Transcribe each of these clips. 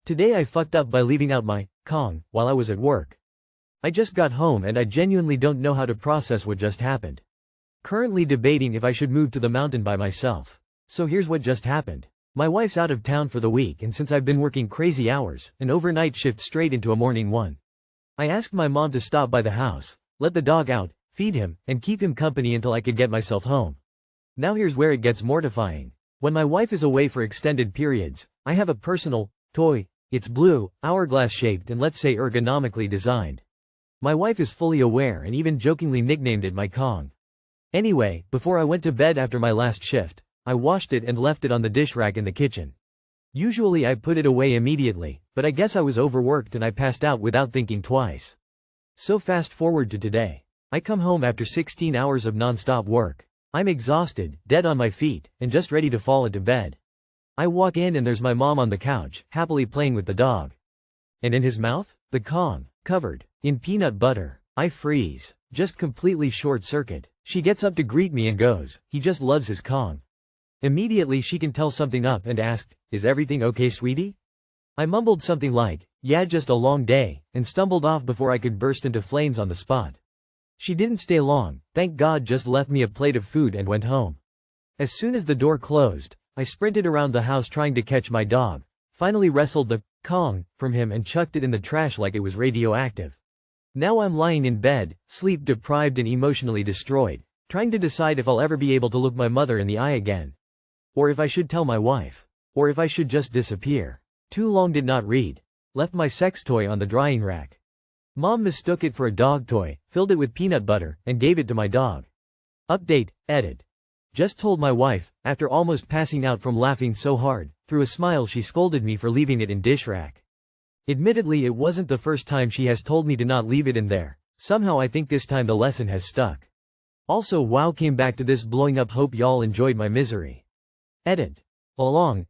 Today I fucked up by leaving out my Kong while I was at work. I just got home and I genuinely don't know how to process what just happened. Currently debating if I should move to the mountain by myself. So here's what just happened. My wife's out of town for the week, and since I've been working crazy hours, an overnight shift straight into a morning one, I asked my mom to stop by the house, let the dog out, feed him, and keep him company until I could get myself home. Now here's where it gets mortifying. When my wife is away for extended periods, I have a personal toy. It's blue, hourglass shaped, and let's say ergonomically designed. My wife is fully aware and even jokingly nicknamed it my Kong. Anyway, before I went to bed after my last shift, I washed it and left it on the dish rack in the kitchen. Usually I put it away immediately, but I guess I was overworked and I passed out without thinking twice. So fast forward to today. I come home after 16 hours of non-stop work. I'm exhausted, dead on my feet, and just ready to fall into bed. I walk in and there's my mom on the couch, happily playing with the dog. And in his mouth, the Kong, covered in peanut butter. I freeze, just completely short circuit. She gets up to greet me and goes, "He just loves his Kong." Immediately she can tell something up and asked, "Is everything okay, sweetie?" I mumbled something like, "Yeah, just a long day," and stumbled off before I could burst into flames on the spot. She didn't stay long, thank God, just left me a plate of food and went home. As soon as the door closed, I sprinted around the house trying to catch my dog, finally wrestled the Kong from him and chucked it in the trash like it was radioactive. Now I'm lying in bed, sleep deprived and emotionally destroyed, trying to decide if I'll ever be able to look my mother in the eye again. Or if I should tell my wife. Or if I should just disappear. Too long did not read. Left my sex toy on the drying rack. Mom mistook it for a dog toy, filled it with peanut butter, and gave it to my dog. Update, edit. Just told my wife, after almost passing out from laughing so hard, through a smile she scolded me for leaving it in dish rack. Admittedly, it wasn't the first time she has told me to not leave it in there. Somehow I think this time the lesson has stuck. Also, wow, came back to this blowing up. Hope y'all enjoyed my misery. Edit. Along.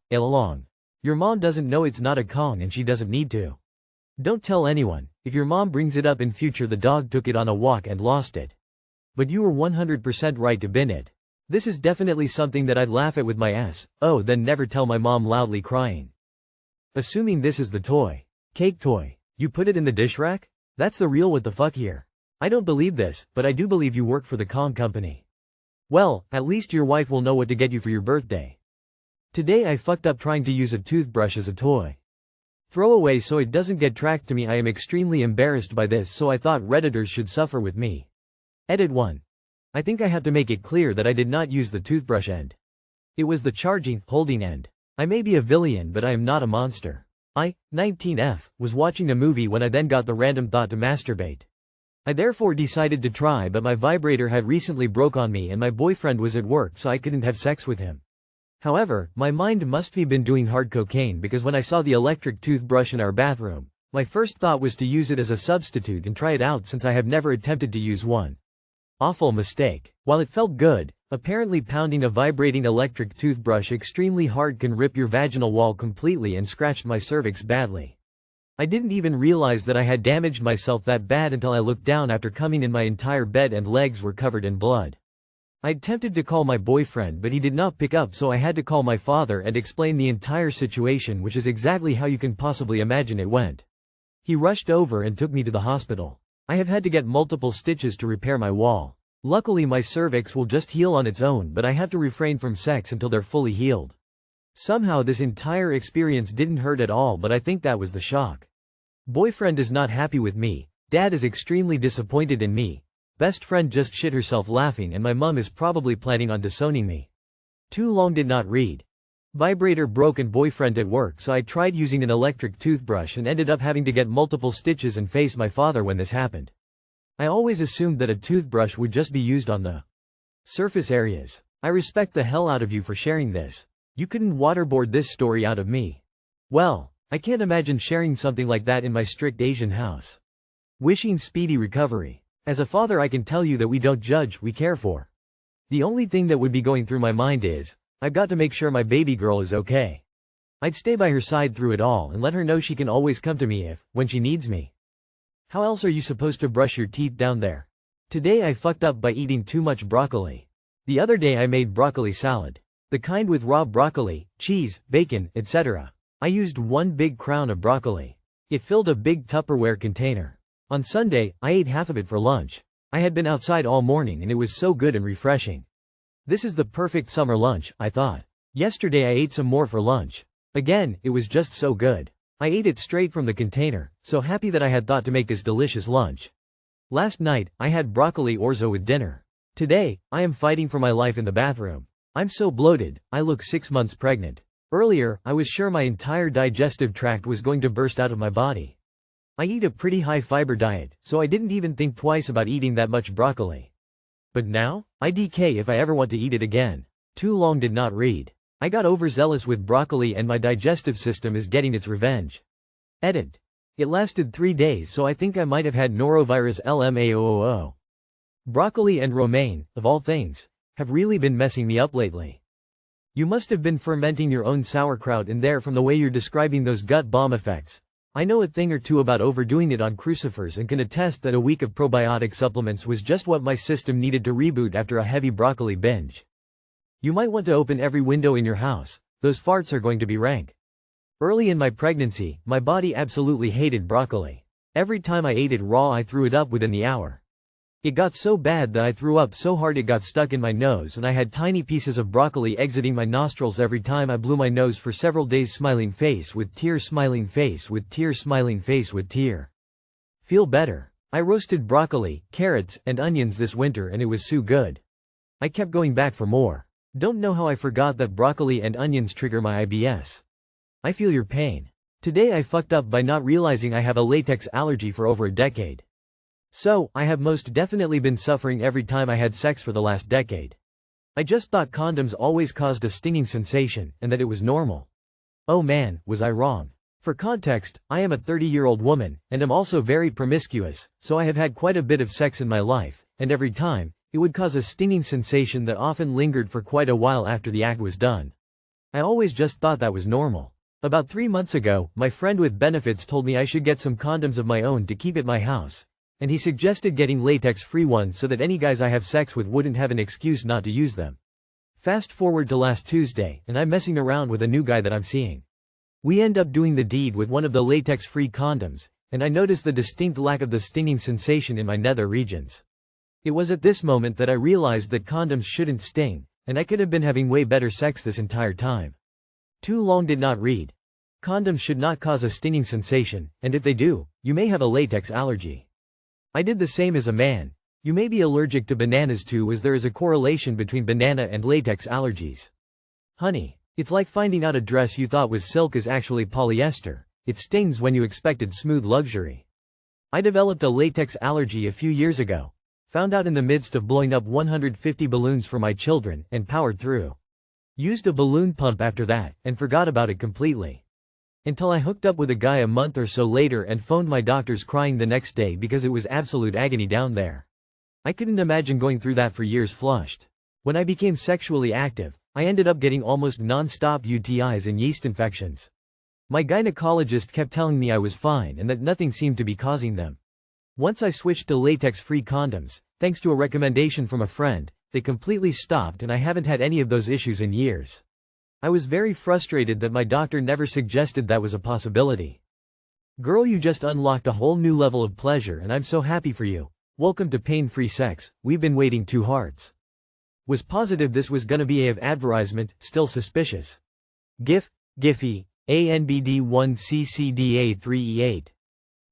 Your mom doesn't know it's not a Kong and she doesn't need to. Don't tell anyone. If your mom brings it up in future, the dog took it on a walk and lost it. But you were 100% right to bin it. This is definitely something that I'd laugh at with my ass. Oh, then never tell my mom, loudly crying. Assuming this is the toy. Cake toy. You put it in the dish rack? That's the real what the fuck here. I don't believe this, but I do believe you work for the Kong company. Well, at least your wife will know what to get you for your birthday. Today I fucked up trying to use a toothbrush as a toy. Throw away so it doesn't get tracked to me. I am extremely embarrassed by this, so I thought Redditors should suffer with me. Edit 1. I think I have to make it clear that I did not use the toothbrush end. It was the charging, holding end. I may be a villain, but I am not a monster. I, 19F, was watching a movie when I then got the random thought to masturbate. I therefore decided to try, but my vibrator had recently broke on me and my boyfriend was at work, so I couldn't have sex with him. However, my mind must have been doing hard cocaine, because when I saw the electric toothbrush in our bathroom, my first thought was to use it as a substitute and try it out, since I have never attempted to use one. Awful mistake. While it felt good, apparently pounding a vibrating electric toothbrush extremely hard can rip your vaginal wall completely and scratched my cervix badly. I didn't even realize that I had damaged myself that bad until I looked down after coming and my entire bed and legs were covered in blood. I attempted to call my boyfriend, but he did not pick up, so I had to call my father and explain the entire situation, which is exactly how you can possibly imagine it went. He rushed over and took me to the hospital. I have had to get multiple stitches to repair my wall. Luckily my cervix will just heal on its own, but I have to refrain from sex until they're fully healed. Somehow this entire experience didn't hurt at all, but I think that was the shock. Boyfriend is not happy with me, dad is extremely disappointed in me, best friend just shit herself laughing, and my mum is probably planning on disowning me. Too long did not read. Vibrator broke and boyfriend at work, so I tried using an electric toothbrush and ended up having to get multiple stitches and face my father when this happened. I always assumed that a toothbrush would just be used on the surface areas. I respect the hell out of you for sharing this. You couldn't waterboard this story out of me. Well, I can't imagine sharing something like that in my strict Asian house. Wishing speedy recovery. As a father, I can tell you that we don't judge, we care for. The only thing that would be going through my mind is, I've got to make sure my baby girl is okay. I'd stay by her side through it all and let her know she can always come to me when she needs me. How else are you supposed to brush your teeth down there? Today I fucked up by eating too much broccoli. The other day I made broccoli salad. The kind with raw broccoli, cheese, bacon, etc. I used one big crown of broccoli. It filled a big Tupperware container. On Sunday, I ate half of it for lunch. I had been outside all morning and it was so good and refreshing. This is the perfect summer lunch, I thought. Yesterday I ate some more for lunch. Again, it was just so good. I ate it straight from the container, so happy that I had thought to make this delicious lunch. Last night, I had broccoli orzo with dinner. Today, I am fighting for my life in the bathroom. I'm so bloated, I look 6 months pregnant. Earlier, I was sure my entire digestive tract was going to burst out of my body. I eat a pretty high fiber diet, so I didn't even think twice about eating that much broccoli. But now, I DK if I ever want to eat it again. Too long did not read. I got overzealous with broccoli and my digestive system is getting its revenge. Edit. It lasted 3 days, so I think I might have had norovirus LMAOOO. Broccoli and romaine, of all things, have really been messing me up lately. You must have been fermenting your own sauerkraut in there from the way you're describing those gut bomb effects. I know a thing or two about overdoing it on crucifers and can attest that a week of probiotic supplements was just what my system needed to reboot after a heavy broccoli binge. You might want to open every window in your house, those farts are going to be rank. Early in my pregnancy, my body absolutely hated broccoli. Every time I ate it raw I threw it up within the hour. It got so bad that I threw up so hard it got stuck in my nose and I had tiny pieces of broccoli exiting my nostrils every time I blew my nose for several days. Smiling face with tear, smiling face with tear, smiling face with tear. Feel better. I roasted broccoli, carrots, and onions this winter and it was so good. I kept going back for more. Don't know how I forgot that broccoli and onions trigger my IBS. I feel your pain. Today I fucked up by not realizing I have a latex allergy for over a decade. So, I have most definitely been suffering every time I had sex for the last decade. I just thought condoms always caused a stinging sensation, and that it was normal. Oh man, was I wrong. For context, I am a 30-year-old woman, and am also very promiscuous, so I have had quite a bit of sex in my life, and every time, it would cause a stinging sensation that often lingered for quite a while after the act was done. I always just thought that was normal. About 3 months ago, my friend with benefits told me I should get some condoms of my own to keep at my house. And he suggested getting latex-free ones so that any guys I have sex with wouldn't have an excuse not to use them. Fast forward to last Tuesday, and I'm messing around with a new guy that I'm seeing. We end up doing the deed with one of the latex-free condoms, and I notice the distinct lack of the stinging sensation in my nether regions. It was at this moment that I realized that condoms shouldn't sting, and I could have been having way better sex this entire time. Too long did not read. Condoms should not cause a stinging sensation, and if they do, you may have a latex allergy. I did the same as a man. You may be allergic to bananas too, as there is a correlation between banana and latex allergies. Honey, it's like finding out a dress you thought was silk is actually polyester. It stings when you expected smooth luxury. I developed a latex allergy a few years ago. Found out in the midst of blowing up 150 balloons for my children, and powered through. Used a balloon pump after that, and forgot about it completely. Until I hooked up with a guy a month or so later and phoned my doctors crying the next day because it was absolute agony down there. I couldn't imagine going through that for years flushed. When I became sexually active, I ended up getting almost non-stop UTIs and yeast infections. My gynecologist kept telling me I was fine and that nothing seemed to be causing them. Once I switched to latex-free condoms, thanks to a recommendation from a friend, they completely stopped and I haven't had any of those issues in years. I was very frustrated that my doctor never suggested that was a possibility. Girl, you just unlocked a whole new level of pleasure and I'm so happy for you. Welcome to pain-free sex, we've been waiting 2 hearts. Was positive this was gonna be a of advertisement, still suspicious. GIF, Giphy, ANBD1CCDA3E8.